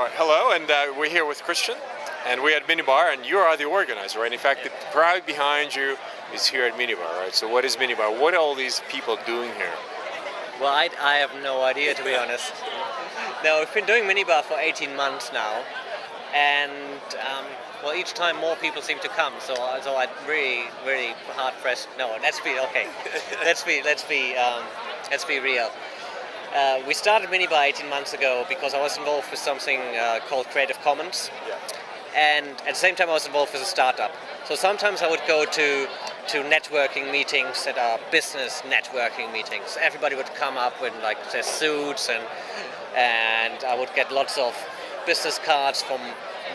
All right, hello, and we're here with Christian, and we're at MiniBar, and you are the organizer, right? In fact, the crowd behind you is here at MiniBar, right? So what is MiniBar? What are all these people doing here? Well, I have no idea, to be honest. No, we've been doing MiniBar for 18 months now, and well, each time more people seem to come. So I'm really hard pressed. No, let's be okay. let's be real. We started MiniBar 18 months ago because I was involved with something called Creative Commons, and at the same time I was involved with a startup. So sometimes I would go to networking meetings that are business networking meetings. Everybody would come up with like their suits, and I would get lots of business cards from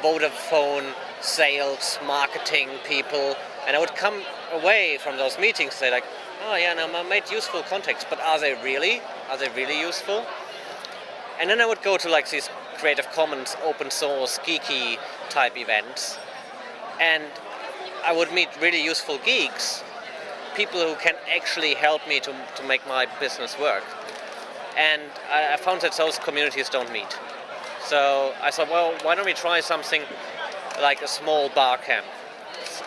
Vodafone sales, marketing people, and I would come away from those meetings and say like, oh yeah, no, I made useful contacts, but are they really useful? And then I would go to like these Creative Commons, open source, geeky type events, and I would meet really useful geeks, people who can actually help me to make my business work. And I found that those communities don't meet. So I thought, well, why don't we try something like a small bar camp?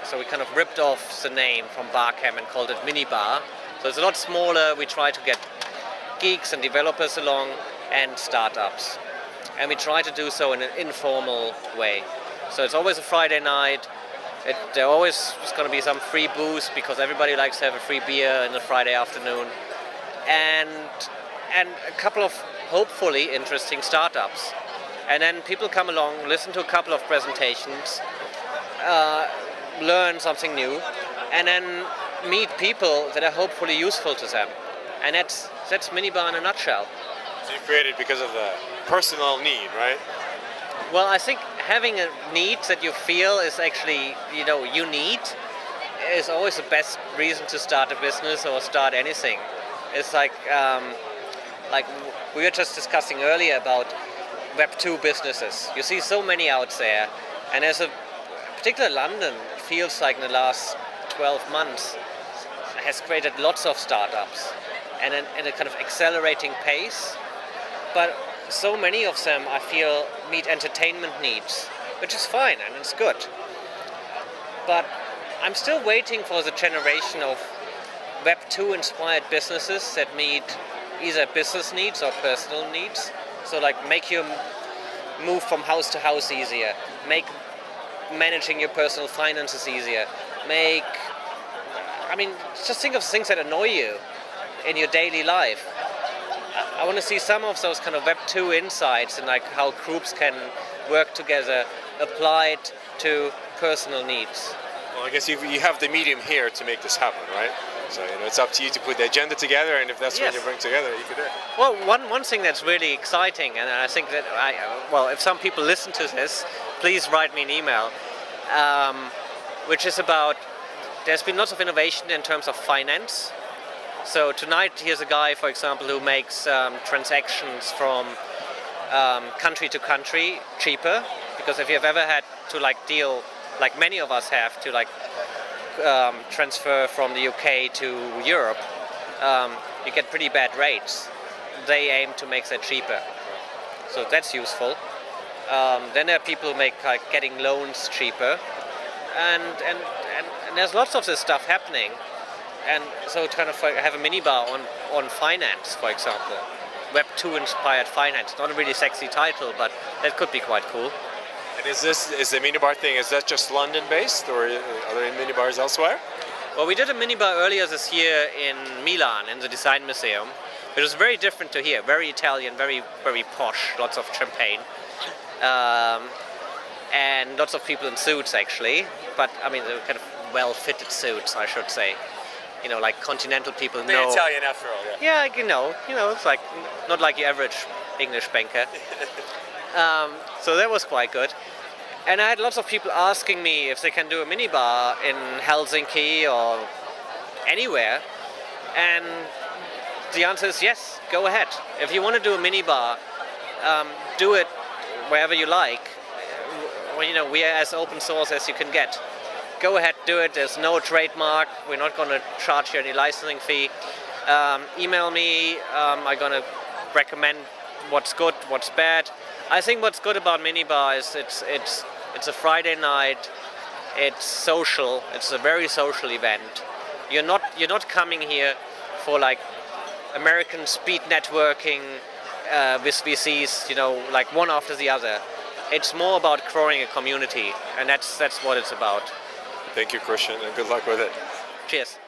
So we kind of ripped off the name from bar camp and called it MiniBar. So it's a lot smaller. We try to get geeks and developers along and startups. And we try to do so in an informal way. So it's always a Friday night. There always is going to be some free booze because everybody likes to have a free beer on a Friday afternoon. And a couple of hopefully interesting startups. And then people come along, listen to a couple of presentations, learn something new, and then meet people that are hopefully useful to them. And that's MiniBar in a nutshell. So you created because of the personal need, right? Well, I think having a need that you feel is actually, you need, is always the best reason to start a business or start anything. It's like we were just discussing earlier about Web 2 businesses. You see so many out there, and there's particularly London, it feels like in the last 12 months, has created lots of startups and in a kind of accelerating pace. But so many of them, I feel, meet entertainment needs, which is fine and it's good. But I'm still waiting for the generation of Web 2 inspired businesses that meet either business needs or personal needs. So like make your move from house to house easier, make managing your personal finances easier, just think of things that annoy you in your daily life. I want to see some of those kind of Web 2 insights and like how groups can work together applied to personal needs. Well, I guess you have the medium here to make this happen, right? So it's up to you to put the agenda together, and if that's what you bring together, you can do it. Well, one thing that's really exciting, and I think that if some people listen to this, please write me an email, which is about, there's been lots of innovation in terms of finance. So tonight, here's a guy, for example, who makes transactions from country to country cheaper, because if you've ever had to deal, like many of us have, to transfer from the UK to Europe, you get pretty bad rates. They aim to make that cheaper, so that's useful. Then there are people who make getting loans cheaper, and there's lots of this stuff happening. And so to kind of have a MiniBar on finance, for example, Web 2 inspired finance. Not a really sexy title, but that could be quite cool. And is the MiniBar thing, is that just London based, or are there MiniBars elsewhere? Well, we did a MiniBar earlier this year in Milan, in the Design Museum. It was very different to here, very Italian, very posh, lots of champagne. And lots of people in suits actually, but they were kind of well-fitted suits, I should say. Like continental people know. Italian after all, yeah. Yeah, it's like not like your average English banker. So that was quite good. And I had lots of people asking me if they can do a MiniBar in Helsinki or anywhere. And the answer is yes, go ahead. If you want to do a MiniBar, do it wherever you like. We are as open source as you can get. Go ahead, do it. There's no trademark. We're not going to charge you any licensing fee. Email me. I'm going to recommend what's good, what's bad. I think what's good about MiniBar is it's a Friday night. It's social. It's a very social event. You're not coming here for like American speed networking with VCs, like one after the other. It's more about growing a community, and that's what it's about. Thank you, Christian, and good luck with it. Cheers.